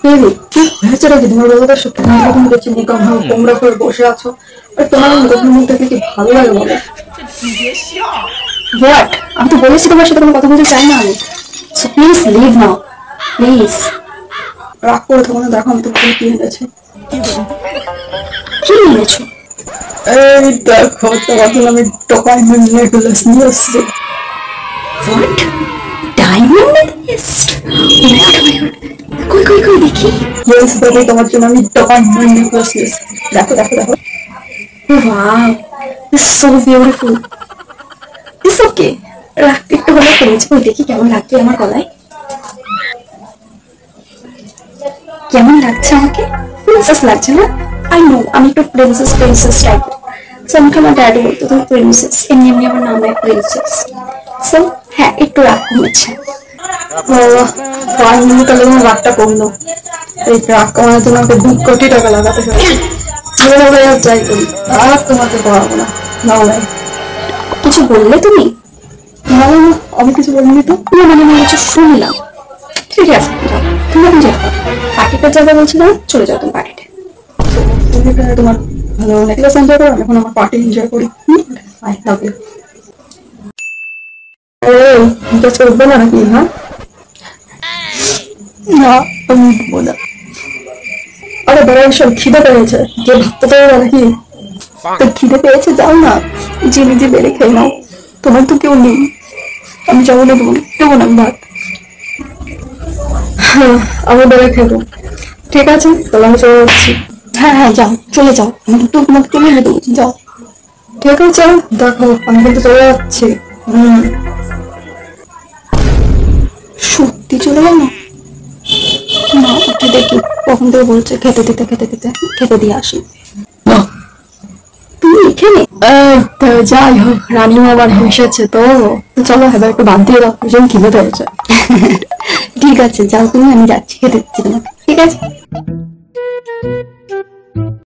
Baby কি হয়েছে নাকি তোমার? বলো তো, সত্যি এরকম দেখছি মুখা ভাঙ তোমরা করে বসে আছো, আর তোমার মুখের মুখ দেখে কি ভালো লাগে বলো? হোয়াট? আমি তো বলেছি তোমার সাথে কোনো কথা বলতে চাই না আমি। So please leave now, please. রাগ করে থাকো না, দেখো আমি তোমাকে কি এনেছি। কি এনেছো? এই দেখো, তোমার জন্য আমি ডায়মন্ড নেকলেস নিয়ে এসেছি। হোয়াট? Diamond necklace? কই কই কই দেখি। ইয়েস বেবি, তোমার জন্য আমি ডায়মন্ড নেকলেস নিয়ে এসেছি। দেখো দেখো দেখো। Wow, this so beautiful. It's okay, রাখ একটু হলে করেছে। ওই দেখি কেমন লাগছে আমার গলায়। কেমন লাগছে আমাকে? প্রিন্সেস লাগছে না? আই নো, আমি একটু প্রিন্সেস প্রিন্সেস টাইপ। সো আমাকে আমার ড্যাডি বলতো তুমি প্রিন্সেস, এমনি এমনি আমার নাম হয় প্রিন্সেস। সো হ্যাঁ, একটু রাগ কমেছে। ফাইনালি তাহলে আমার রাগটা কমলো। এই রাগ কমানোর জন্য আমাকে 2 কোটি টাকা লাগাতে হয়েছে। যেভাবে আর যাই করি, আর তোমাকে পড়াবো না। নাও নাই। কিছু বললে তুমি? না না না, আমি কিছু বলিনি তো। না মানে আমি কিছু শুনলাম। ঠিক আছে, যাও তুমি এখন যাও। পার্টিটার জায়গা বলছিলাম, চলে যাও তুমি পার্টিতে। তুমি এখানে তোমার ভালো নেকলেস এনজয় করো, এখন আমার পার্টি এনজয় করি। I love you. এই মেকআপ করবে না নাকি? হ্যাঁ না, আমি উঠবো না। আরে বড় সব খিদে পেয়েছে, যে ভাবতে পারবে নাকি? তো খিদে পেয়েছে, যাও না, যে নিজে বেড়ে খেয়ে নাও। তোমার তো কেউ নেই, আমি যাবো না, দেবো দেবো না ভাত। হ্যাঁ, আমি বেড়ে খেবো। ঠিক আছে, তাহলে আমি চলে যাচ্ছি। হ্যাঁ হ্যাঁ, যাও, চলে যাও, আমি তো তোমাকে চলে যেতে বলছি, যাও। ঠিক আছে, দেখো আমি কিন্তু চলে যাচ্ছি। হুম। সত্যি চলে গেল? না, উঠে দেখি কখন থেকে বলছে খেতে দিতে খেতে দিতে, খেতে দিয়ে আসি। তুমি এখানে? তো যাই হোক, রানীমা আবার এসেছে তো। তো চলো এবার একটু বাদ দিয়ে দাও, ভীষণ খিদে পেয়েছে। ঠিক আছে, যাও তুমি, আমি যাচ্ছি, খেতে দিচ্ছি তোমাকে। ঠিক আছে।